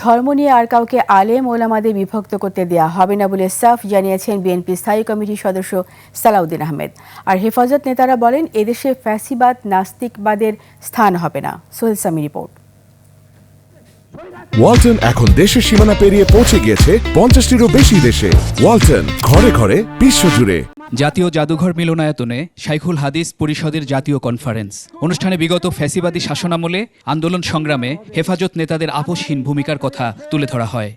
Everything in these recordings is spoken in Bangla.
ধর্ম নিয়ে আর কাউকে আলেম ওলামাদের বিভক্ত করতে দেয়া হবে না বলে সাফ জানিয়েছেন বিএনপি স্থায়ী কমিটির সদস্য সালাউদ্দিন আহমেদ। আর হেফাজত নেতারা বলেন, এদেশে ফ্যাসিবাদ নাস্তিকবাদের স্থান হবে না। সোহেল সামি রিপোর্ট। ওয়ালটন এখন দেশের সীমানা পেরিয়ে পৌঁছে গিয়েছে 50টিরও বেশি দেশে। ওয়ালটন, ঘরে ঘরে বিশ্বজুড়ে। জাতীয় জাদুঘর মিলনায়তনে শাইখুল হাদিস পরিষদের জাতীয় কনফারেন্স অনুষ্ঠানে বিগত ফ্যাসিবাদী শাসনামলে আন্দোলন সংগ্রামে হেফাজত নেতাদের আপোষহীন ভূমিকার কথা তুলে ধরা হয়।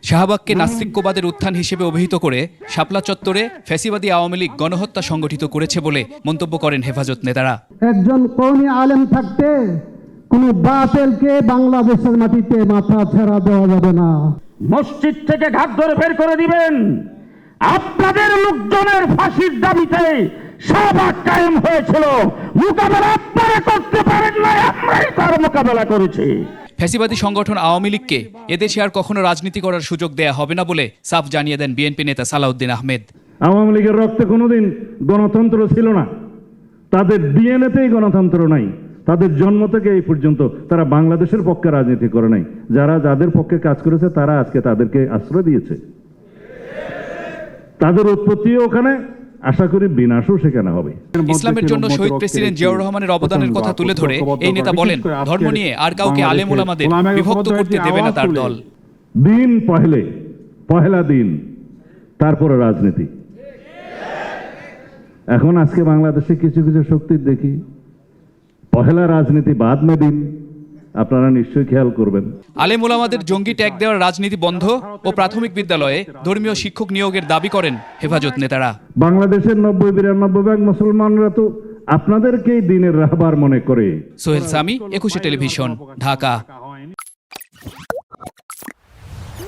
শাহবাগকে নাস্তিক্যবাদের উত্থান হিসেবে অভিহিত করে শাপলা চত্বরে ফ্যাসিবাদী আওয়ামী লীগ গণহত্যা সংগঠিত করেছে বলে মন্তব্য করেন হেফাজত নেতারা। একজন কওমি আলেম থাকতে কোন বাতিলকে বাংলাদেশের মাটিতে মাথা ছেড়া দেওয়া যাবে না। মসজিদ থেকে ঘাট ধরে বের করে দিবেন। আপনাদের লোকজনের ফাঁসির দাবিতে শাহবাগ কায়েম হয়েছিল, মোকাবেলা আপনারা করতে পারেন না, আমরাই তার মোকাবেলা করেছি। ফ্যাসিবাদী সংগঠন আওয়ামী লীগকে এদেশে আর কখনো রাজনীতি করার সুযোগ দেয়া হবে না বলে সাফ জানিয়ে দেন বিএনপি নেতা সালাউদ্দিন আহমেদ। আওয়ামী লীগের রক্তে কোনোদিন গণতন্ত্র ছিল না, তাদের ডিএনএতেই গণতন্ত্র নাই। তাদের জন্ম থেকে এই পর্যন্ত তারা বাংলাদেশের পক্ষে রাজনীতি করে নাই। যারা যাদের পক্ষে কাজ করেছে তারা আজকে তাদেরকে আশ্রয় দিয়েছে। তাদের উৎপত্তিও ওখানে, আশা করি বিনাশও সেখানে হবে। ইসলামের জন্য শহীদ প্রেসিডেন্ট জিয়াউর রহমানের অবদানের কথা তুলে ধরে এই নেতা বলেন, ধর্ম নিয়ে আর কাউকে আলেম ওলামাদের বিভক্ত করতে দেবে না তার দল। দিন পহেলা দিন, তারপরে রাজনীতি। এখন আজকে বাংলাদেশে কিছু কিছু শক্তি দেখি পহেলা রাজনীতি বাদ মে দিন, আপনারা নিশ্চয়ই খেয়াল করবেন। আলেম ওলামাদের জঙ্গি ট্যাগ দেওয়ার রাজনীতি বন্ধ ও প্রাথমিক বিদ্যালয়ে ধর্মীয় শিক্ষক নিয়োগের দাবি করেন হেফাজত নেতারা। বাংলাদেশের 90-92% মুসলমানরা তো আপনাদেরকেই দিনের রাহবার মনে করে। সোহেল সামি, 21 টেলিভিশন, ঢাকা।